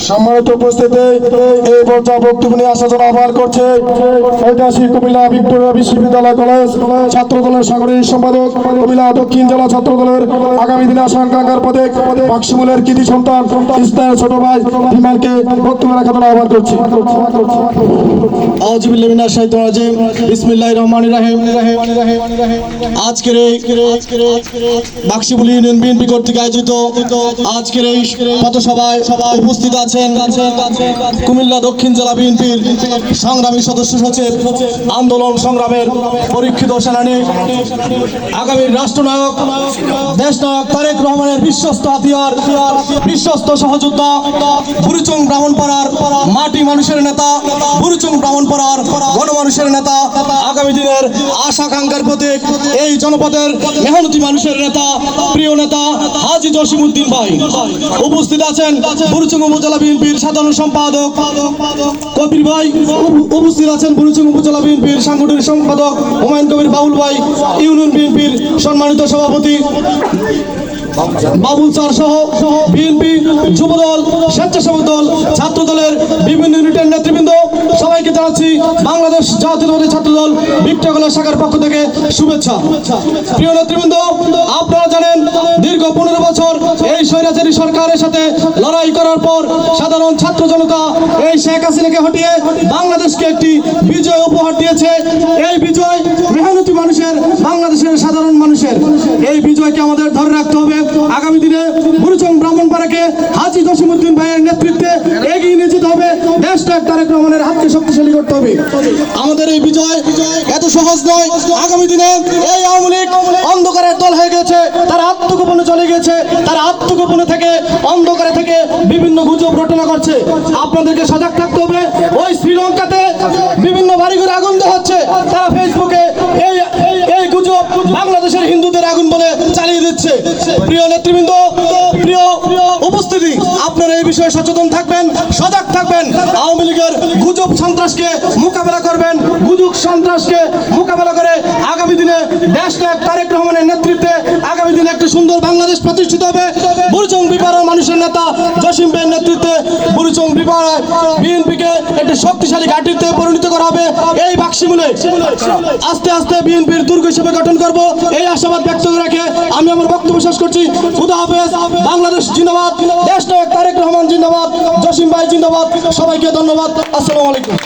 সম্মানিত উপস্থিতি এই পর্যায়ে বক্তব্য নিয়ে আসার জন্য আহ্বান করছে ঐতিহাসিক কুমিল্লা ভিক্টোরিয়া বিশ্ববিদ্যালয় কলেজ ছাত্র দলের সাংগঠনিক সম্পাদক, কুমিল্লা দক্ষিণ জেলা ছাত্র দলের আগামী দিনে আশা আকাঙ্ক্ষার পথে বাক্সমূলের কৃতি সন্তান ইসলামের ছোট ভাই বিমানকে বক্তব্য রাখার জন্য আহ্বান করছি। আউযু বিল্লাহি মিনাশ শাইতানির রাজিম। বিসমিল্লাহির রহমানির রহিম। আজকের এই বাক্সমূল ইউনিয়ন বিএনপি কর্তৃক আয়োজিত আজকের এই পথসভায় উপস্থিত আছেন কুমিল্লা দক্ষিণ জেলা বিএনপির সংগ্রামী সদস্য সচিব, আন্দোলন সংগ্রামের পরীক্ষিত সেনানী, আগামী রাষ্ট্রনায়ক দেশনায়ক তারেক রহমানের বিশ্বস্ত হাতিয়ার, বিশ্বস্ত সহযোদ্ধা, বুড়িচং ব্রাহ্মণপাড়ার মাটি মানুষের নেতা, বুড়িচং ব্রাহ্মণপাড়ার গণমানুষের নেতা, আগামী দিনের আশা আকাঙ্ক্ষার প্রতীক, এই জনপদের মেহনতি মানুষের নেতা, প্রিয় নেতা হাজী জসিমউদ্দিন ভাই। উপস্থিত আছেন বুড়িচং উপজেলা বিএনপির সাধারণ সম্পাদক কবির ভাই। উপস্থিত আছেন বুড়িচং উপজেলা বিএনপির সাংগঠনিক সম্পাদক হুমায়ুন কবির বাবুল ভাই, ইউনিয়ন বিএনপির সম্মানিত সভাপতি বাবুল স্যার সহ বিএনপি যুবদল, স্বেচ্ছাসেবক দল, ছাত্র দলের বিভিন্ন ইউনিটের নেতৃবৃন্দ সবাইকে জানাচ্ছি বাংলাদেশ জাতীয়তাবাদী ছাত্র দল ভিক্টোরিয়া শাখার পক্ষ থেকে শুভেচ্ছা। প্রিয় নেতৃবৃন্দ, আপনারা জানেন দীর্ঘ 15 বছর এই স্বৈরাচারী সরকারের সাথে লড়াই করার পর সাধারণ ছাত্র জনতা এই শেখ হাসিনাকে হটিয়ে বাংলাদেশকে একটি বিজয় উপহার দিয়েছে। এই বিজয় মেহনতি মানুষের, বাংলাদেশের সাধারণ মানুষের। এই বিজয়কে আমাদের ধরে রাখতে হবে। আগামী দিনে বুড়িচং ব্রাহ্মণপাড়াকে হাজী জসিমউদ্দিন ভাইয়ের নেতৃত্বে এগিয়ে নিয়ে যেতে হবে। দেশটা তারেক রহমানের হাতকে শক্তিশালী করতে হবে। আমাদের এই বিজয় এত সহজ নয়। আগামী দিনে এই আওয়ামী লীগ অন্ধকারের দল হয়ে গেছে, তারা আত্মগোপনে চলে গেছে, তারা আত্মগোপনে থেকে অন্ধকারে থেকে বিভিন্ন গুজব রটনা করছে। আপনাদেরকে সজাগ থাকতে হবে। ওই শ্রীলঙ্কাতে বিভিন্ন বাড়িঘরে আগুন দেওয়া হচ্ছে, তারা ফেসবুকে এই গুজব বাংলাদেশের হিন্দুদের আগুন বলে চালিয়ে দিচ্ছে। প্রিয় নেতৃবৃন্দ, প্রিয় উপস্থিতি, আপনারা এই বিষয়ে সচেতন থাকবেন, সজাগ থাকবেন। আওয়ামী লীগের গুজব সন্ত্রাসকে মোকাবেলা করবেন। গুজব সন্ত্রাসকে মোকাবেলা করে আগামী দিনে দেশনায়ক তারেক রহমানের নেতৃত্বে আগামী দিনে একটি সুন্দর বাংলাদেশ প্রতিষ্ঠিত হবে। বুড়িচং বিপাড়ার মানুষের নেতা জসিম ভাইয়ের নেতৃত্বে বুড়িচং বিপাড়ায় বিএনপিকে একটি শক্তিশালী ঘাঁটিতে পরিণত করা হবে। এই বাক্সমূলে আস্তে আস্তে বিএনপির দুর্গ হিসেবে গঠন করব, এই আশাবাদ ব্যক্ত রেখে আমি আমার বক্তব্য শেষ করছি। খুদা হাফেজ। বাংলাদেশ জিন্দাবাদ, দেশনায়ক তারেক রহমান জিন্দাবাদ, জসিম ভাই জিন্দাবাদ। সবাইকে ধন্যবাদ। আসসালামু আলাইকুম।